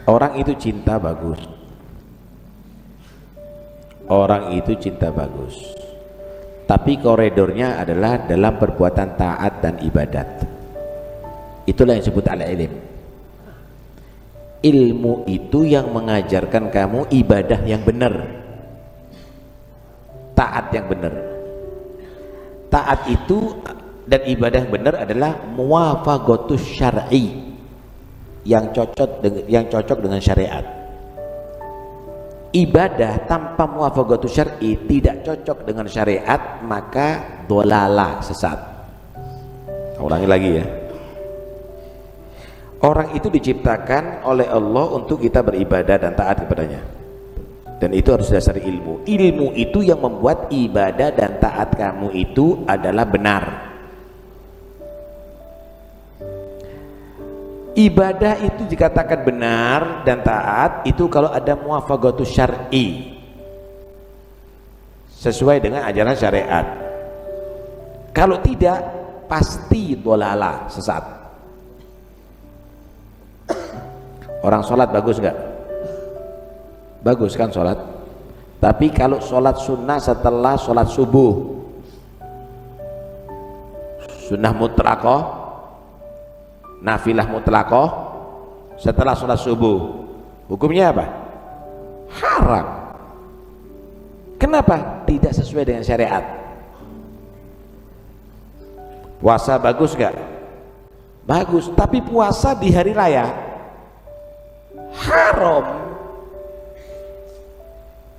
Orang itu cinta bagus, orang itu cinta bagus, tapi koridornya adalah dalam perbuatan taat dan ibadat. Itulah yang disebut al-ilm. Ilmu itu yang mengajarkan kamu ibadah yang benar, taat yang benar. Taat itu dan ibadah yang benar adalah muwafaqatus syar'i, yang cocok dengan syariat. Ibadah tanpa muwafaqatus syar'i, tidak cocok dengan syariat, maka dolalah, sesat. Ulangi lagi ya. Orang itu diciptakan oleh Allah untuk kita beribadah dan taat kepadanya, dan itu harus dasar ilmu. Ilmu itu yang membuat ibadah dan taat kamu itu adalah benar. Ibadah itu dikatakan benar dan taat itu kalau ada muwafaqatus syar'i, sesuai dengan ajaran syariat. Kalau tidak, pasti dolalah, sesat. Orang sholat bagus nggak? Bagus kan sholat, tapi kalau sholat sunnah setelah sholat subuh, sunnah mutlaqah, nafilah mutlaqah setelah sholat subuh, hukumnya apa? Haram. Kenapa? Tidak sesuai dengan syariat. Puasa bagus nggak? Bagus, tapi puasa di hari raya haram.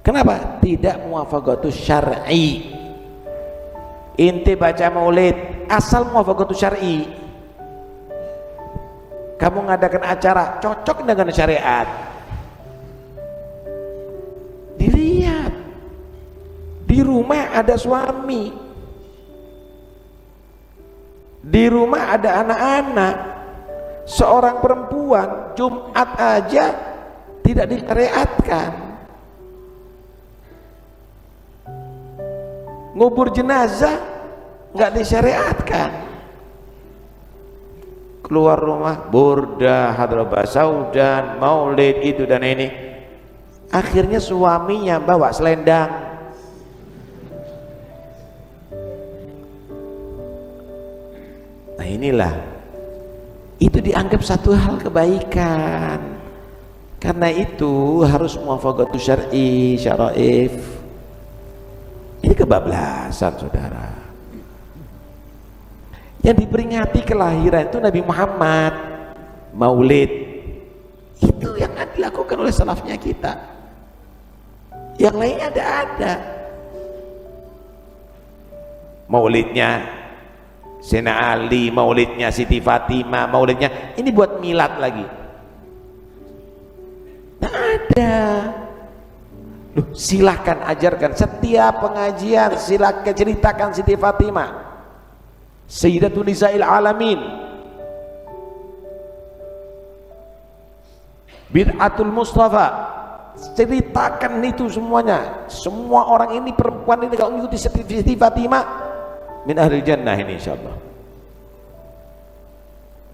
Kenapa? Tidak muwafaqatus syar'i. Inti baca maulid asal muwafaqatus syar'i, kamu mengadakan acara cocok dengan syariat, dilihat di rumah ada suami, di rumah ada anak-anak, seorang perempuan Jumat aja tidak disyariatkan, ngubur jenazah nggak disyariatkan, keluar rumah burdah, hadrah saudan, maulid itu dan ini, akhirnya suaminya bawa selendang. Nah inilah, itu dianggap satu hal kebaikan. Karena itu harus muwafaqatus syar'i, syara'if. Ini kebablasan, saudara. Yang diperingati kelahiran itu Nabi Muhammad, maulid, itu yang dilakukan oleh salafnya kita. Yang lainnya ada. Maulidnya Sayyidina Ali, maulidnya Siti Fatimah, maulidnya ini buat milad lagi. Tak ada. Loh, silahkan ajarkan setiap pengajian, silahkan ceritakan Siti Fatimah, Sayyidatun Nisa'il Alamin, Bid'atul Mustafa, ceritakan itu semuanya. Semua orang ini, perempuan ini kalau mengikuti Siti Fatimah min ahli jannah ini insyaallah.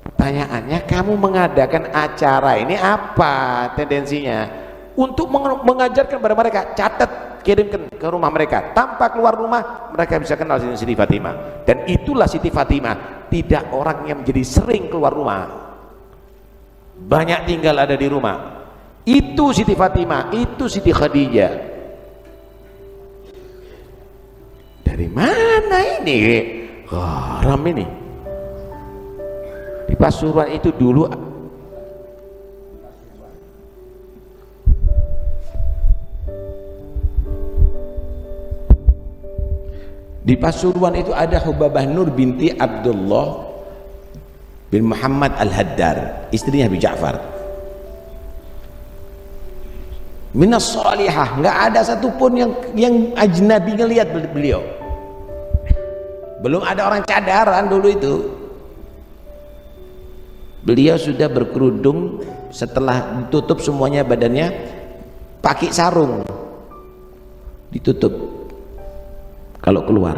Pertanyaannya, kamu mengadakan acara ini apa tendensinya? Untuk mengajarkan kepada mereka, catat, kirimkan ke rumah mereka, tanpa keluar rumah mereka bisa kenal Siti Fatimah. Dan itulah Siti Fatimah, tidak orang yang menjadi sering keluar rumah, banyak tinggal ada di rumah. Itu Siti Fatimah, itu Siti Khadijah. Dari mana ini haram ini? Di Pasuruan itu dulu ada Hubabah Nur binti Abdullah bin Muhammad Al-Haddar, istrinya Habib Ja'far. Minas salihah, nggak ada satupun yang ajnabi ngelihat beliau. Belum ada orang cadaran dulu itu. Beliau sudah berkerudung, setelah ditutup semuanya badannya pakai sarung, ditutup kalau keluar.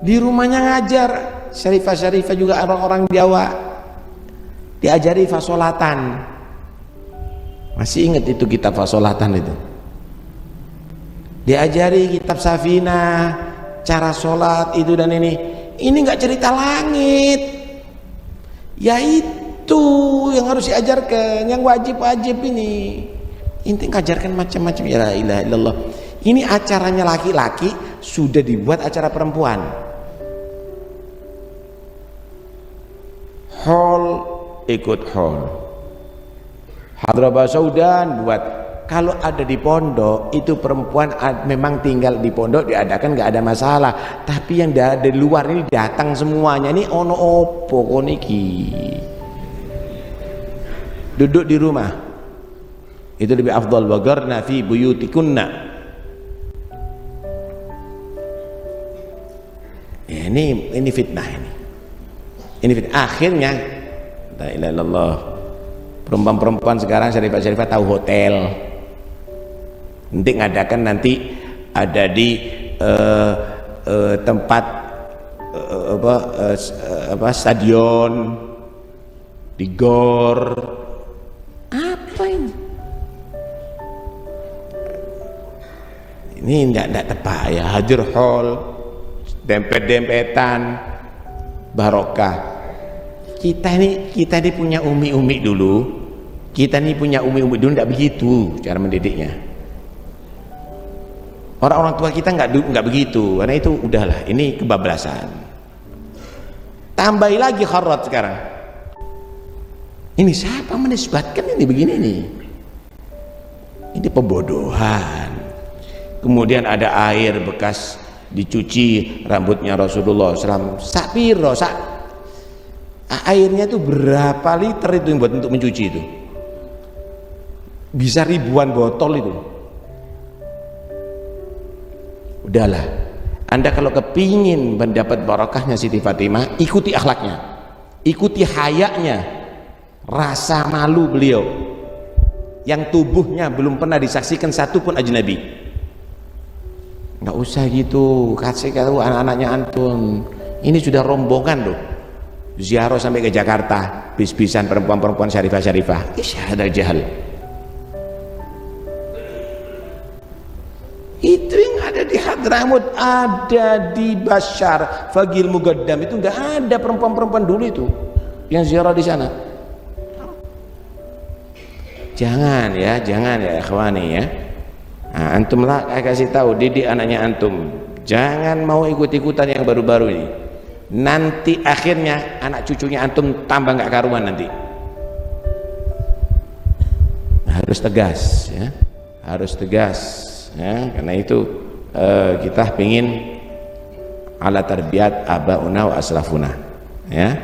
Di rumahnya ngajar, syarifah juga orang-orang Jawa, diajari fasolatan. Masih ingat itu kitab fasolatan itu, diajari kitab Safinah cara sholat itu dan ini nggak cerita langit. Ya itu yang harus diajarkan, yang wajib-wajib ini. Inti ngajarkan macam-macam. Ya la ilaha illallah. Ini acaranya laki-laki sudah dibuat acara perempuan. Hall ikut hall. Hadrah Saudan buat. Kalau ada di pondok itu perempuan memang tinggal di pondok diadakan nggak ada masalah. Tapi yang dari luar ini datang semuanya. Ini ono opo koniki. Duduk di rumah. Itu lebih afdal. Wagarna fi buyutikunna. Ya, ini fitnah ini. Ini fitnah. Akhirnya la ilaha illallah. Perempuan-perempuan sekarang syarifah-syarifah tahu hotel. Nanti ngadakan nanti ada di tempat stadion, di gor. Apa ini? Ini enggak tepat ya. Hadir hall, dempet-dempetan, barokah. Kita ini punya umi-umi dulu. Kita ini punya umi-umi dulu enggak begitu cara mendidiknya. Orang-orang tua kita nggak begitu, karena itu udahlah, ini kebablasan. Tambahi lagi kharat sekarang. Ini siapa menisbatkan ini begini nih? Ini pembodohan. Kemudian ada air bekas dicuci rambutnya Rasulullah SAW. Sakpiro, airnya itu berapa liter itu yang buat untuk mencuci itu? Bisa ribuan botol itu. Udahlah, Anda kalau kepingin mendapat barakahnya Siti Fatimah, ikuti akhlaknya, ikuti hayaknya, rasa malu beliau yang tubuhnya belum pernah disaksikan satu pun ajnabi. Nggak usah gitu, kasih tahu anak-anaknya antum, ini sudah rombongan loh ziarah sampai ke Jakarta, bis-bisan perempuan-perempuan syarifah-syarifah. Isyhadal jahal. Itu yang ada di Hadramut, ada di Bashar, Fagil Mugaddam, itu nggak ada perempuan-perempuan dulu itu yang ziarah di sana. Jangan ya ikhwani ya. Nah, antum lah kasih tahu, didik anaknya antum, jangan mau ikut-ikutan yang baru-baru ini. Nanti akhirnya anak cucunya antum tambah nggak karuan nanti. Harus tegas ya, harus tegas. Ya, karena itu kita pingin ala tarbiyat abauna wa aslafuna, ya,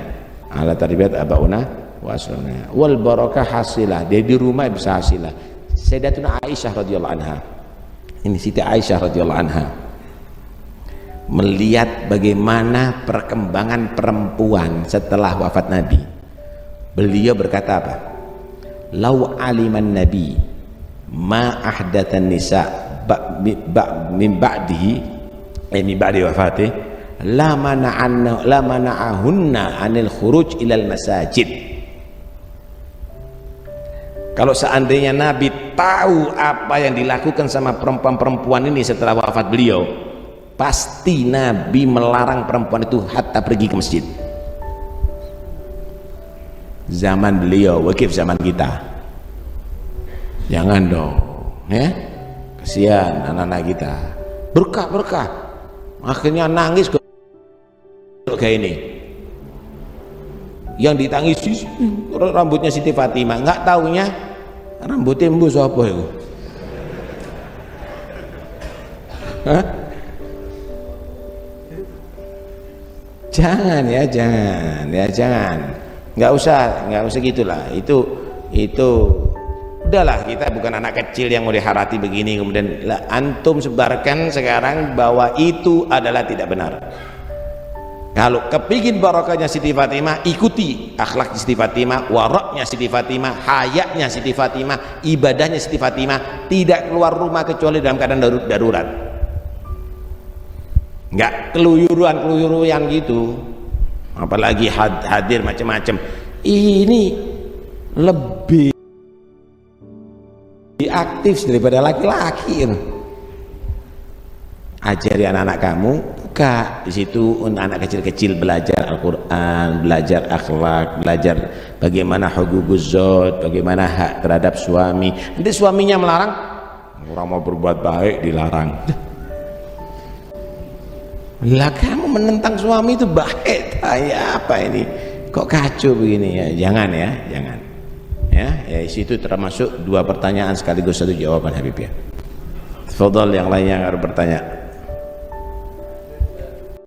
ala tarbiyat abauna wa aslafuna wal barakah hasilah. Dia di rumah bisa hasilah. Sayyidatuna Aisyah radhiyallahu anha, ini Siti Aisyah radhiyallahu anha, melihat bagaimana perkembangan perempuan setelah wafat Nabi. Beliau berkata apa? Lau aliman Nabi ma ahdatan nisa min ba'dihi min ba'di wafati la mana'ahunna anil khuruj ilal masajid. Kalau seandainya Nabi tahu apa yang dilakukan sama perempuan-perempuan ini setelah wafat beliau, pasti Nabi melarang perempuan itu hatta pergi ke masjid. Zaman beliau, wakif zaman kita. Jangan dong, ya. Kasihan anak-anak kita, berkah akhirnya nangis kayak ini. Yang ditangisi rambutnya Siti Fatimah, nggak taunya rambutnya embus apa itu. Jangan nggak usah gitulah. Itu udahlah, kita bukan anak kecil yang mau diharati begini kemudian antum sebarkan sekarang bahwa itu adalah tidak benar. Kalau kepingin barokahnya Siti Fatimah, ikuti akhlak Siti Fatimah, waraknya Siti Fatimah, hayaknya Siti Fatimah, ibadahnya Siti Fatimah. Tidak keluar rumah kecuali dalam keadaan darurat. Nggak keluyuran gitu, apalagi hadir macam-macam. Ini lebih aktif daripada laki-laki. Ajari anak-anak kamu, buka di situ untuk anak kecil-kecil belajar Al-Quran, belajar akhlak, belajar bagaimana hukukuz zaut, bagaimana hak terhadap suami. Nanti suaminya melarang, orang mau berbuat baik dilarang. Lah kamu menentang suami itu baik, ya apa ini? Kok kacau begini ya? Jangan ya, jangan. Ya, situ termasuk 2 pertanyaan sekaligus 1 jawaban Habib ya. Fadhal yang lainnya harus bertanya.